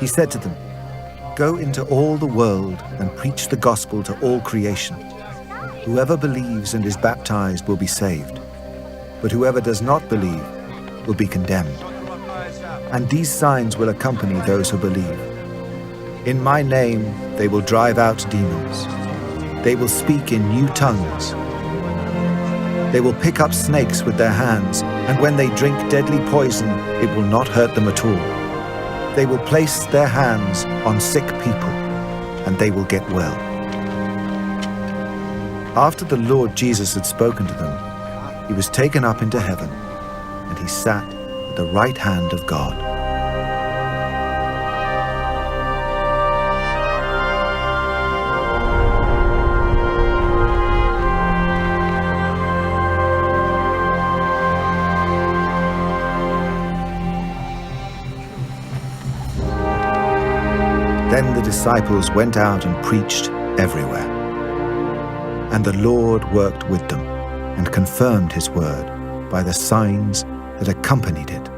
He said to them, "Go into all the world and preach the gospel to all creation. Whoever believes and is baptized will be saved, but whoever does not believe will be condemned. And these signs will accompany those who believe. In my name they will drive out demons. They will speak in new tongues. They will pick up snakes with their hands, and when they drink deadly poison, it will not hurt them at all. They will place their hands on sick people, and they will get well." After the Lord Jesus had spoken to them, he was taken up into heaven, and he sat at the right hand of God. Then the disciples went out and preached everywhere. And the Lord worked with them and confirmed his word by the signs that accompanied it.